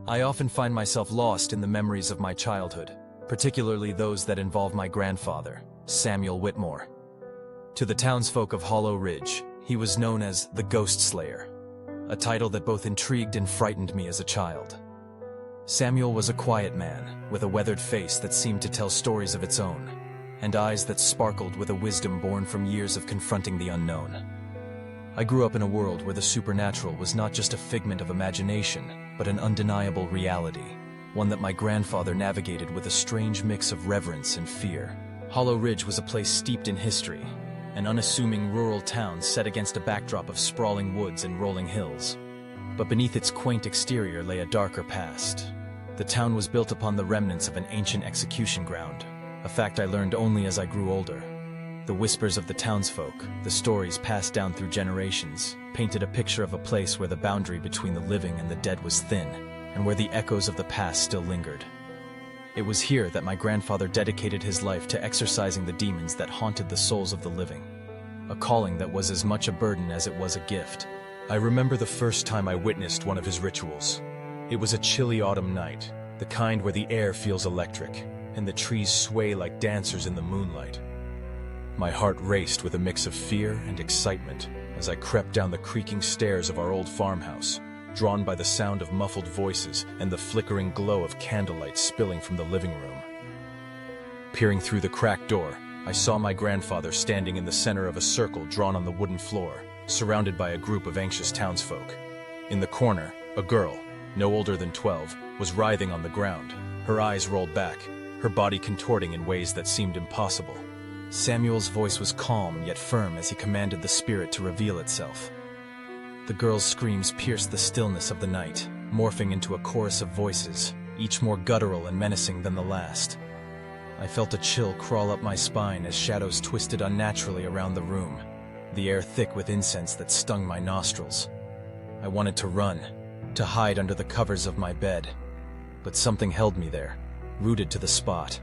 I often find myself lost in the memories of my childhood, particularly those that involve my grandfather, Samuel Whitmore. To the townsfolk of Hollow Ridge, he was known as the Ghost Slayer, a title that both intrigued and frightened me as a child. Samuel was a quiet man, with a weathered face that seemed to tell stories of its own, and eyes that sparkled with a wisdom born from years of confronting the unknown. I grew up in a world where the supernatural was not just a figment of imagination, but an undeniable reality, one that my grandfather navigated with a strange mix of reverence and fear. Hollow Ridge was a place steeped in history, an unassuming rural town set against a backdrop of sprawling woods and rolling hills. But beneath its quaint exterior lay a darker past. The town was built upon the remnants of an ancient execution ground, a fact I learned only as I grew older. The whispers of the townsfolk, the stories passed down through generations, painted a picture of a place where the boundary between the living and the dead was thin, and where the echoes of the past still lingered. It was here that my grandfather dedicated his life to exorcising the demons that haunted the souls of the living, a calling that was as much a burden as it was a gift. I remember the first time I witnessed one of his rituals. It was a chilly autumn night, the kind where the air feels electric, and the trees sway like dancers in the moonlight. My heart raced with a mix of fear and excitement as I crept down the creaking stairs of our old farmhouse, drawn by the sound of muffled voices and the flickering glow of candlelight spilling from the living room. Peering through the cracked door, I saw my grandfather standing in the center of a circle drawn on the wooden floor, surrounded by a group of anxious townsfolk. In the corner, a girl, no older than 12, was writhing on the ground, her eyes rolled back, her body contorting in ways that seemed impossible. Samuel's voice was calm yet firm as he commanded the spirit to reveal itself. The girl's screams pierced the stillness of the night, morphing into a chorus of voices, each more guttural and menacing than the last. I felt a chill crawl up my spine as shadows twisted unnaturally around the room, the air thick with incense that stung my nostrils. I wanted to run, to hide under the covers of my bed, but something held me there, rooted to the spot.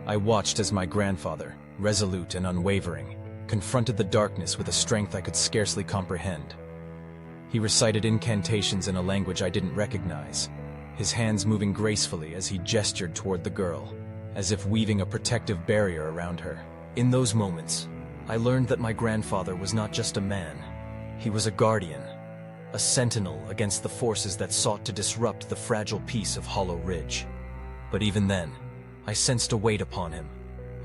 I watched as my grandfather, resolute and unwavering, confronted the darkness with a strength I could scarcely comprehend. He recited incantations in a language I didn't recognize, his hands moving gracefully as he gestured toward the girl, as if weaving a protective barrier around her. In those moments, I learned that my grandfather was not just a man. He was a guardian, a sentinel against the forces that sought to disrupt the fragile peace of Hollow Ridge. But even then, I sensed a weight upon him,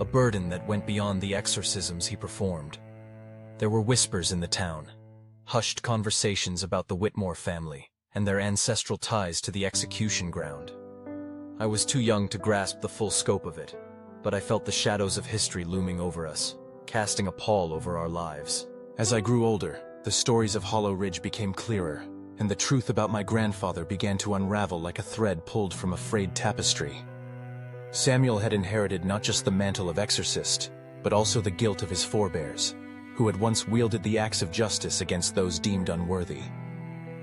a burden that went beyond the exorcisms he performed. There were whispers in the town, hushed conversations about the Whitmore family and their ancestral ties to the execution ground. I was too young to grasp the full scope of it, but I felt the shadows of history looming over us, casting a pall over our lives. As I grew older, the stories of Hollow Ridge became clearer, and the truth about my grandfather began to unravel like a thread pulled from a frayed tapestry. Samuel had inherited not just the mantle of exorcist, but also the guilt of his forebears, who had once wielded the axe of justice against those deemed unworthy.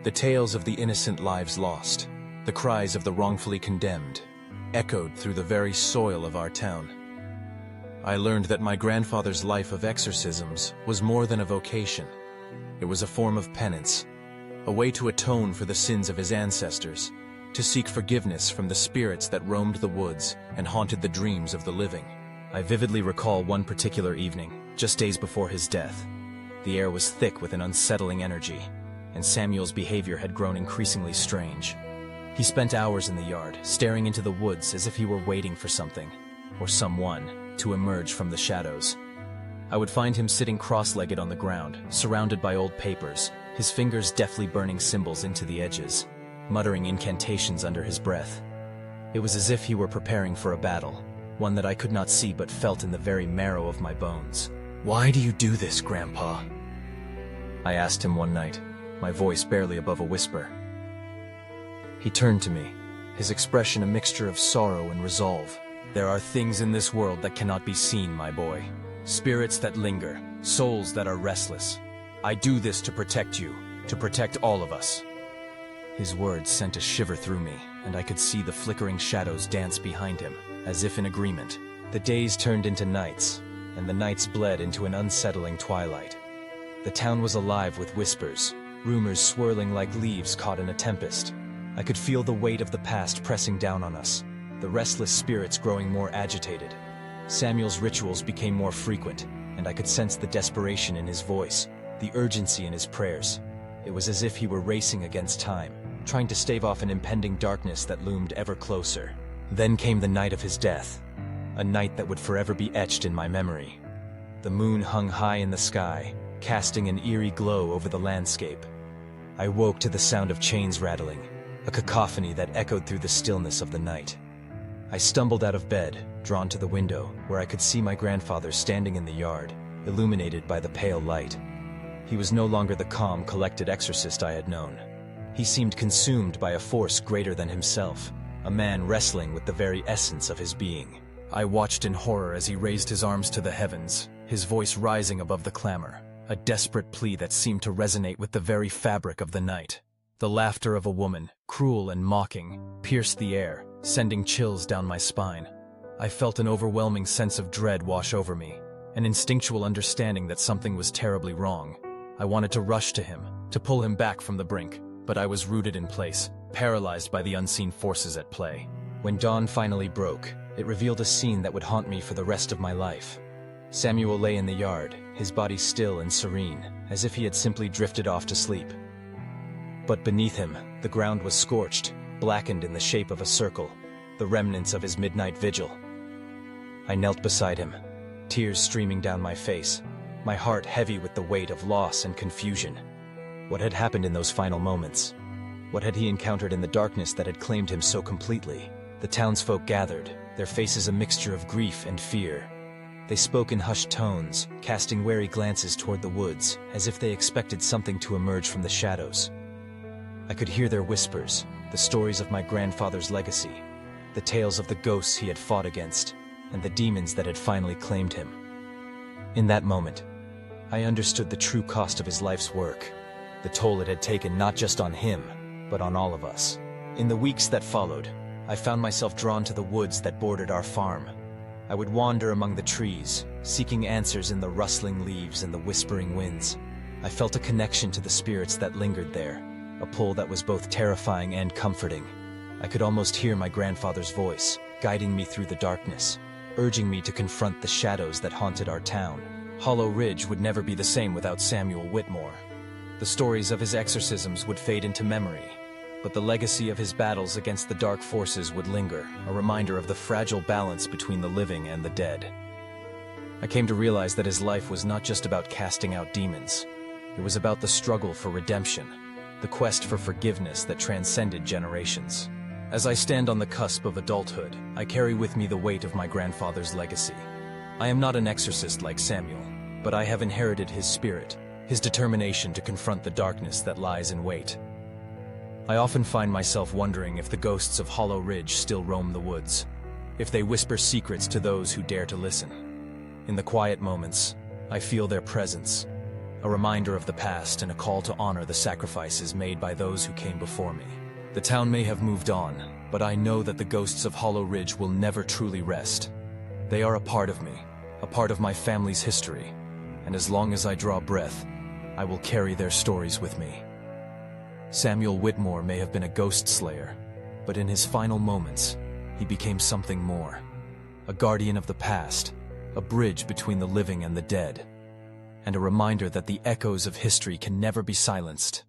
The tales of the innocent lives lost, the cries of the wrongfully condemned, echoed through the very soil of our town. I learned that my grandfather's life of exorcisms was more than a vocation. It was a form of penance, a way to atone for the sins of his ancestors, to seek forgiveness from the spirits that roamed the woods and haunted the dreams of the living. I vividly recall one particular evening, just days before his death. The air was thick with an unsettling energy, and Samuel's behavior had grown increasingly strange. He spent hours in the yard, staring into the woods as if he were waiting for something, or someone, to emerge from the shadows. I would find him sitting cross-legged on the ground, surrounded by old papers, his fingers deftly burning symbols into the edges, muttering incantations under his breath. It was as if he were preparing for a battle, one that I could not see but felt in the very marrow of my bones. "Why do you do this, Grandpa?" I asked him one night, my voice barely above a whisper. He turned to me, his expression a mixture of sorrow and resolve. "There are things in this world that cannot be seen, my boy. Spirits that linger, souls that are restless. I do this to protect you, to protect all of us." His words sent a shiver through me, and I could see the flickering shadows dance behind him, as if in agreement. The days turned into nights, and the nights bled into an unsettling twilight. The town was alive with whispers, rumors swirling like leaves caught in a tempest. I could feel the weight of the past pressing down on us, the restless spirits growing more agitated. Samuel's rituals became more frequent, and I could sense the desperation in his voice, the urgency in his prayers. It was as if he were racing against time, trying to stave off an impending darkness that loomed ever closer. Then came the night of his death, a night that would forever be etched in my memory. The moon hung high in the sky, casting an eerie glow over the landscape. I woke to the sound of chains rattling, a cacophony that echoed through the stillness of the night. I stumbled out of bed, drawn to the window, where I could see my grandfather standing in the yard, illuminated by the pale light. He was no longer the calm, collected exorcist I had known. He seemed consumed by a force greater than himself, a man wrestling with the very essence of his being. I watched in horror as he raised his arms to the heavens, his voice rising above the clamor, a desperate plea that seemed to resonate with the very fabric of the night. The laughter of a woman, cruel and mocking, pierced the air, sending chills down my spine. I felt an overwhelming sense of dread wash over me, an instinctual understanding that something was terribly wrong. I wanted to rush to him, to pull him back from the brink, but I was rooted in place, paralyzed by the unseen forces at play. When dawn finally broke, it revealed a scene that would haunt me for the rest of my life. Samuel lay in the yard, his body still and serene, as if he had simply drifted off to sleep. But beneath him, the ground was scorched, blackened in the shape of a circle, the remnants of his midnight vigil. I knelt beside him, tears streaming down my face, my heart heavy with the weight of loss and confusion. What had happened in those final moments? What had he encountered in the darkness that had claimed him so completely? The townsfolk gathered, their faces a mixture of grief and fear. They spoke in hushed tones, casting wary glances toward the woods, as if they expected something to emerge from the shadows. I could hear their whispers, the stories of my grandfather's legacy, the tales of the ghosts he had fought against, and the demons that had finally claimed him. In that moment, I understood the true cost of his life's work, the toll it had taken not just on him, but on all of us. In the weeks that followed, I found myself drawn to the woods that bordered our farm. I would wander among the trees, seeking answers in the rustling leaves and the whispering winds. I felt a connection to the spirits that lingered there, a pull that was both terrifying and comforting. I could almost hear my grandfather's voice, guiding me through the darkness, urging me to confront the shadows that haunted our town. Hollow Ridge would never be the same without Samuel Whitmore. The stories of his exorcisms would fade into memory, but the legacy of his battles against the dark forces would linger, a reminder of the fragile balance between the living and the dead. I came to realize that his life was not just about casting out demons. It was about the struggle for redemption, the quest for forgiveness that transcended generations. As I stand on the cusp of adulthood, I carry with me the weight of my grandfather's legacy. I am not an exorcist like Samuel, but I have inherited his spirit, his determination to confront the darkness that lies in wait. I often find myself wondering if the ghosts of Hollow Ridge still roam the woods, if they whisper secrets to those who dare to listen. In the quiet moments, I feel their presence, a reminder of the past and a call to honor the sacrifices made by those who came before me. The town may have moved on, but I know that the ghosts of Hollow Ridge will never truly rest. They are a part of me, a part of my family's history, and as long as I draw breath, I will carry their stories with me. Samuel Whitmore may have been a ghost slayer, but in his final moments, he became something more. A guardian of the past, a bridge between the living and the dead, and a reminder that the echoes of history can never be silenced.